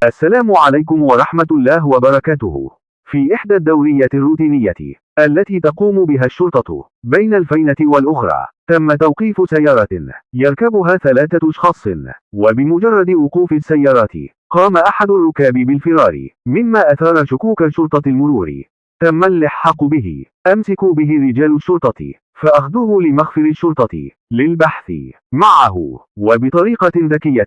السلام عليكم ورحمة الله وبركاته. في إحدى الدوريات الروتينية التي تقوم بها الشرطة بين الفينة والأخرى، تم توقيف سيارة يركبها 3 أشخاص، وبمجرد وقوف السيارات قام أحد الركاب بالفرار، مما أثار شكوك شرطة المرور. تم اللحاق به، أمسكوا به رجال الشرطة فأخذوه لمخفر الشرطة للبحث معه، وبطريقة ذكية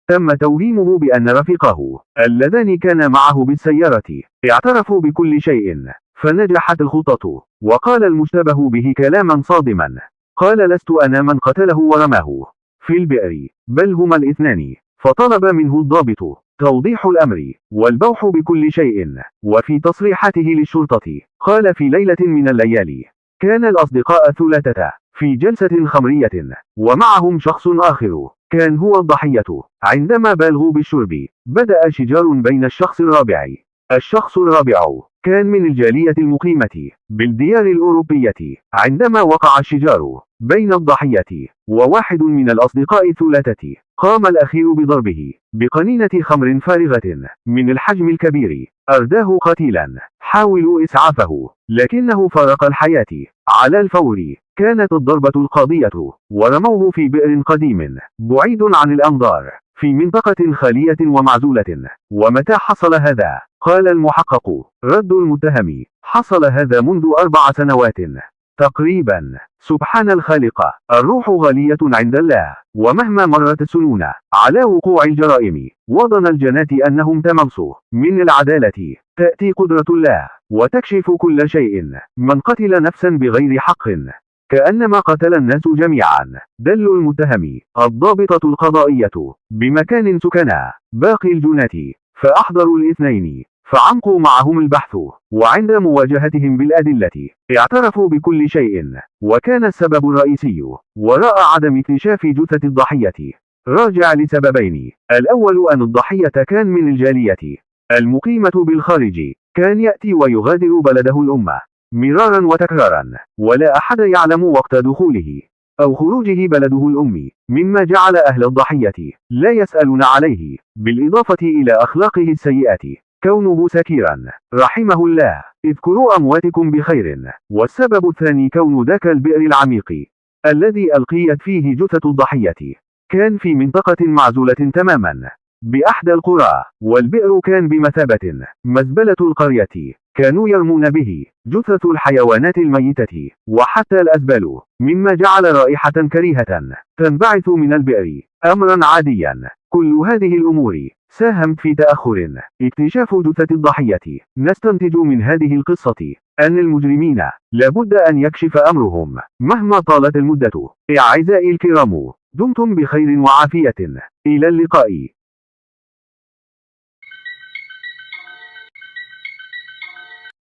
تم توهيمه بأن رفيقه اللذان كان معه بالسيارة اعترفوا بكل شيء، فنجحت الخطة. وقال المشتبه به كلاما صادما، قال: لست أنا من قتله ورماه في البئر، بل هما الاثنان. فطلب منه الضابط توضيح الأمر والبوح بكل شيء. وفي تصريحاته للشرطة قال: في ليلة من الليالي كان الأصدقاء الثلاثة في جلسة خمرية، ومعهم شخص آخر كان هو الضحية. عندما بالغوا بالشرب بدأ شجار بين الشخص الرابع. الشخص الرابع كان من الجالية المقيمة بالديار الأوروبية. عندما وقع الشجار بين الضحية وواحد من الأصدقاء الثلاثة، قام الأخير بضربه بقنينة خمر فارغة من الحجم الكبير، أرداه قتيلا. حاولوا إسعافه لكنه فارق الحياة على الفور. كانت الضربة القاضية، ورموه في بئر قديم بعيد عن الأنظار في منطقة خالية ومعزولة. ومتى حصل هذا؟ قال المحقق رد المتهم: حصل هذا منذ 4 سنوات تقريبا. سبحان الخالق، الروح غالية عند الله، ومهما مرت السنون على وقوع الجرائم وظن الجنات أنهم تمرسوا من العدالة، تأتي قدرة الله وتكشف كل شيء. من قتل نفسا بغير حق كأنما قتل الناس جميعا. دل المتهم الضابطة القضائية بمكان سكنا باقي الجنات، فأحضروا الاثنين فعمقوا معهم البحث، وعند مواجهتهم بالأدلة اعترفوا بكل شيء. وكان السبب الرئيسي وراء عدم اكتشاف جثة الضحية راجع لسببين: الأول أن الضحية كان من الجالية المقيمة بالخارج، كان يأتي ويغادر بلده الأم مرارا وتكرارا، ولا أحد يعلم وقت دخوله أو خروجه بلده الأم، مما جعل أهل الضحية لا يسألون عليه. بالإضافة إلى أخلاقه السيئة، كونه سكيرا رحمه الله، اذكروا أمواتكم بخير. والسبب الثاني كون ذاك البئر العميق الذي ألقيت فيه جثة الضحية كان في منطقة معزولة تماما بأحدى القرى، والبئر كان بمثابة مزبلة القرية، كانوا يرمون به جثث الحيوانات الميتة وحتى الأزبال، مما جعل رائحة كريهة تنبعث من البئر أمرا عاديا. كل هذه الأمور ساهمت في تأخر اكتشاف جثة الضحية. نستنتج من هذه القصة أن المجرمين لابد أن يكشف أمرهم مهما طالت المدة. أعزائي الكرام، دمتم بخير وعافية. إلى اللقاء.